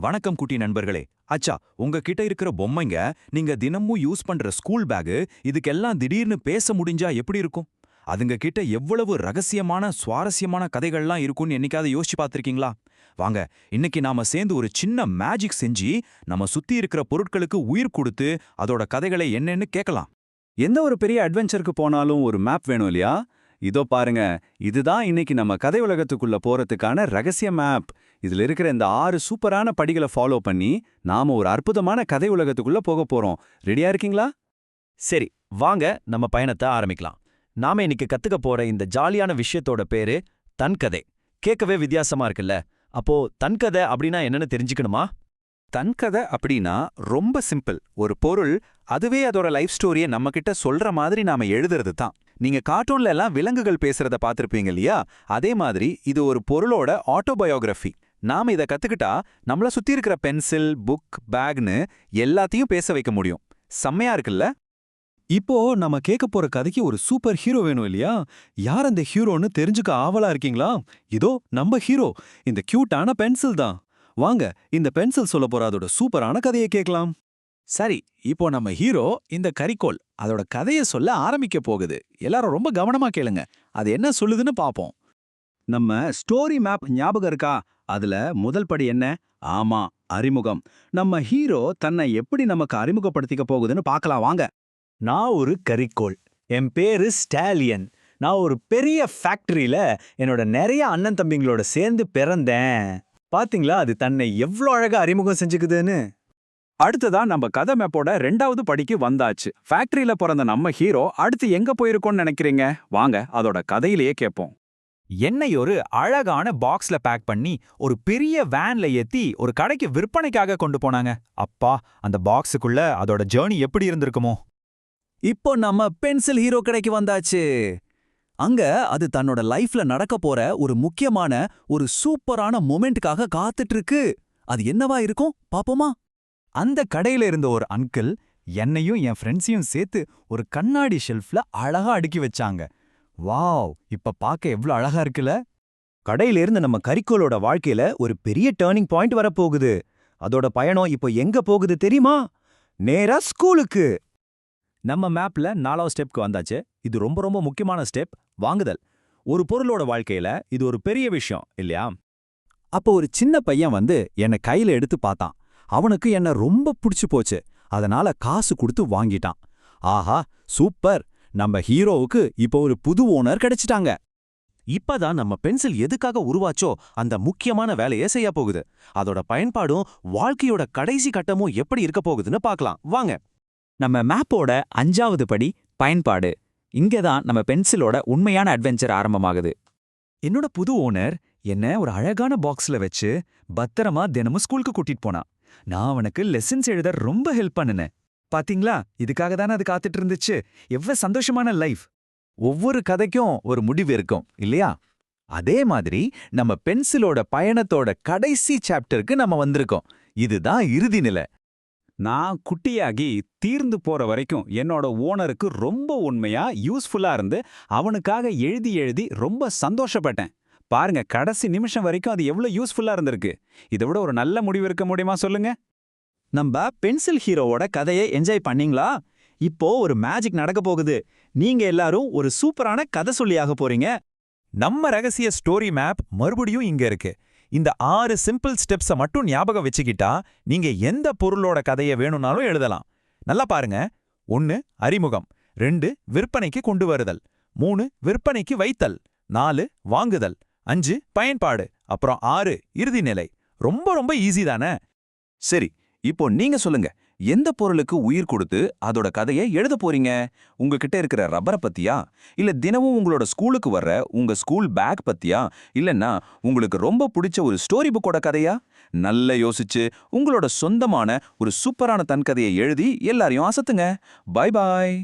வணக்கம் குட்டி நண்பர்களே. அச்சா, உங்ககிட்ட இருக்கிற பொம்மைங்க, நீங்க தினமும் யூஸ் பண்ற ஸ்கூல் பேகு, இதுக்கெல்லாம் திடீர்னு பேச முடிஞ்சா எப்படி இருக்கும்? அதுங்க கிட்ட எவ்வளவு ரகசியமான சுவாரஸ்யமான கதைகள்லாம் இருக்கும்னு என்னைக்காவது யோசிச்சு பார்த்திருக்கீங்களா? வாங்க, இன்னைக்கு நாம சேர்ந்து ஒரு சின்ன மேஜிக் செஞ்சு நம்ம சுத்தி இருக்கிற பொருட்களுக்கு உயிர் கொடுத்து அதோட கதைகளை என்னன்னு கேட்கலாம். எந்த ஒரு பெரிய அட்வென்ச்சருக்கு போனாலும் ஒரு மேப் வேணும் இல்லையா? இதோ பாருங்க, இதுதான் இன்னைக்கு நம்ம கதை உலகத்துக்குள்ள போறதுக்கான ரகசிய மேப். இதுல இருக்கிற இந்த 6 சூப்பரான படிகளை ஃபாலோ பண்ணி நாம ஒரு அற்புதமான கதை உலகத்துக்குள்ள போக போறோம். ரெடியா இருக்கீங்களா? சரி, வாங்க நம்ம பயணத்தை ஆரம்பிக்கலாம். நாம இன்னைக்கு கத்துக்க போற இந்த ஜாலியான விஷயத்தோட பேரு தன்கதை. கேட்கவே வித்தியாசமா இருக்குல்ல? அப்போ தன்கதை அப்படின்னா என்னன்னு தெரிஞ்சுக்கணுமா? தன்கதை அப்படின்னா ரொம்ப சிம்பிள். ஒரு பொருள் அதுவே அதோட லைஃப் ஸ்டோரியை நம்ம கிட்ட சொல்ற மாதிரி நாம எழுதுறது தான். நீங்க கார்ட்டூன்ல எல்லாம் விலங்குகள் பேசுறத பார்த்திருப்பீங்க இல்லையா? அதே மாதிரி இது ஒரு பொருளோட ஆட்டோபயோகிராஃபி. நாம இதை கத்துக்கிட்டா நம்மள சுத்தி இருக்கிற பென்சில், புக், பேக்னு எல்லாத்தையும் பேச வைக்க முடியும். செம்மையா இருக்குல்ல? இப்போ நம்ம கேட்க போற கதைக்கு ஒரு சூப்பர் ஹீரோ வேணும் இல்லையா? யார் அந்த ஹீரோன்னு தெரிஞ்சுக்க ஆவலா இருக்கீங்களா? இதோ நம்ம ஹீரோ, இந்த கியூட்டான பென்சில் தான். வாங்க, இந்த பென்சில் சொல்ல போற அதோட சூப்பரான கதையை கேட்கலாம். சரி, இப்போ நம்ம ஹீரோ இந்த கரிக்கோல் அதோட கதையை சொல்ல ஆரம்பிக்க போகுது. எல்லாரும் ரொம்ப கவனமா கேளுங்க. அது என்ன சொல்லுதுன்னு பாப்போம். நம்ம ஸ்டோரி மேப் ஞாபகம் இருக்கா? அதுல முதல் படி என்ன? ஆமா, அறிமுகம். நம்ம ஹீரோ தன்னை எப்படி நமக்கு அறிமுகப்படுத்திக்க போகுதுன்னு பார்க்கலாம் வாங்க. நான் ஒரு கரிக்கோல். என் பேரு ஸ்டாலியன். நான் ஒரு பெரிய ஃபேக்டரியில என்னோட நிறைய அண்ணன் தம்பிங்களோட சேர்ந்து பிறந்தேன். பாத்தீங்களா அது தன்னை எவ்வளோ அழகா அறிமுகம் செஞ்சுக்குதுன்னு? அடுத்ததா நம்ம கதை மேப்போட 2வது படிக்கு வந்தாச்சு. ஃபேக்டரியில பிறந்த நம்ம ஹீரோ அடுத்து எங்க போயிருக்கோம்னு நினைக்கிறீங்க? வாங்க அதோட கதையிலேயே கேட்போம். என்னை ஒரு அழகான பாக்ஸ்ல பேக் பண்ணி ஒரு பெரிய வேன்ல ஏத்தி ஒரு கடைக்கு விற்பனைக்காக கொண்டு போனாங்க. அப்பா, அந்த பாக்ஸுக்குள்ள அதோட ஜேர்னி எப்படி இருந்திருக்குமோ? இப்போ நம்ம பென்சில் ஹீரோ கடைக்கு வந்தாச்சு. அங்க அது தன்னோட லைஃப்ல நடக்க போற ஒரு முக்கியமான ஒரு சூப்பரான மொமெண்ட்காக காத்துட்டு இருக்கு. அது என்னவா இருக்கும் பாப்போமா? அந்த கடையில இருந்த ஒரு அங்கிள் என்னையும் என் ஃப்ரெண்ட்ஸையும் சேர்த்து ஒரு கண்ணாடி ஷெல்ஃப்ல அழகா அடுக்கி வச்சாங்க. வாவ், இப்ப பார்க்க எவ்வளவு அழகா இருக்குல்ல? கடையிலிருந்து நம்ம கரிக்கோலோட வாழ்க்கையில ஒரு பெரிய டேர்னிங் பாயிண்ட் வரப்போகுது. அதோட பயணம் இப்போ எங்க போகுது தெரியுமா? நேரா ஸ்கூலுக்கு. நம்ம மேப்ல 4வது ஸ்டெப்க்கு வந்தாச்சு. இது ரொம்ப ரொம்ப முக்கியமான ஸ்டெப், வாங்குதல். ஒரு பொருளோட வாழ்க்கையில இது ஒரு பெரிய விஷயம் இல்லையா? அப்போ ஒரு சின்ன பையன் வந்து என்னை கையில எடுத்து பார்த்தான். அவனுக்கு என்ன ரொம்ப பிடிச்சு போச்சு. அதனால காசு கொடுத்து வாங்கிட்டான். ஆஹா, சூப்பர்! நம்ம ஹீரோவுக்கு இப்போ ஒரு புது ஓனர் கிடைச்சிட்டாங்க. இப்பதான் நம்ம பென்சில் எதுக்காக உருவாச்சோ அந்த முக்கியமான வேலையை செய்ய போகுது. அதோட பயன்பாடும் வாழ்க்கையோட கடைசி கட்டமும் எப்படி இருக்க போகுதுன்னு பார்க்கலாம் வாங்க. நம்ம மேப்போட 5வது படி பயன்பாடு. இங்கதான் நம்ம பென்சிலோட உண்மையான அட்வென்ச்சர் ஆரம்பமாகுது. என்னோட புது ஓனர் என்ன ஒரு அழகான பாக்ஸ்ல வச்சு பத்திரமா தினமும் ஸ்கூலுக்கு கூட்டிட்டு போனான். நான் அவனுக்கு லெசன்ஸ் எழுத ரொம்ப ஹெல்ப் பண்ணுனேன். பாத்தீங்களா, இதுக்காக தானே அது காத்துட்டு இருந்துச்சு. எவ்வளவு சந்தோஷமான லைஃப். ஒவ்வொரு கதைக்கும் ஒரு முடிவு இருக்கும் இல்லையா? அதே மாதிரி நம்ம பென்சிலோட பயணத்தோட கடைசி சாப்டருக்கு நம்ம வந்திருக்கோம். இதுதான் இறுதி நிலை. நான் குட்டியாகி தீர்ந்து போற வரைக்கும் என்னோட ஓனருக்கு ரொம்ப உண்மையா யூஸ்ஃபுல்லா இருந்து அவனுக்காக எழுதி எழுதி ரொம்ப சந்தோஷப்பட்டேன். பாருங்க, கடைசி நிமிஷம் வரைக்கும் அது எவ்வளவு யூஸ்ஃபுல்லா இருந்திருக்கு. இதை விட ஒரு நல்ல முடிவு இருக்க முடியுமா சொல்லுங்க? நம்ம பென்சில் ஹீரோவோட கதையை என்ஜாய் பண்ணீங்களா? இப்போ ஒரு மேஜிக் நடக்க போகுது. நீங்க எல்லாரும் ஒரு சூப்பரான கதை சொல்லியாக போறீங்க. நம்ம ரகசிய ஸ்டோரி மேப் மறுபடியும் இங்க இருக்கு. இந்த 6 சிம்பிள் ஸ்டெப்ஸை மட்டும் ஞாபகம் வச்சுக்கிட்டா நீங்க எந்த பொருளோட கதையை வேணும்னாலும் எழுதலாம். நல்லா பாருங்க. 1 அறிமுகம், 2 விற்பனைக்கு கொண்டு வருதல், 3 விற்பனைக்கு வைத்தல், 4 வாங்குதல், 5 பயன்பாடு, அப்புறம் 6 இறுதி நிலை. ரொம்ப ரொம்ப ஈஸி தானே? சரி, இப்போ நீங்க சொல்லுங்க, எந்த பொருளுக்கு உயிர் கொடுத்து அதோட கதையை எழுத போறீங்க? உங்ககிட்ட இருக்கிற ரப்பரை பத்தியா, இல்ல தினமும் உங்களோட ஸ்கூலுக்கு வர்ற உங்க ஸ்கூல் பேக் பத்தியா, இல்லன்னா உங்களுக்கு ரொம்ப பிடிச்ச ஒரு ஸ்டோரி புக்கோட கதையா? நல்லா யோசிச்சு உங்களோட சொந்தமான ஒரு சூப்பரான தன் கதையை எழுதி எல்லாரையும் அசத்துங்க. Bye bye.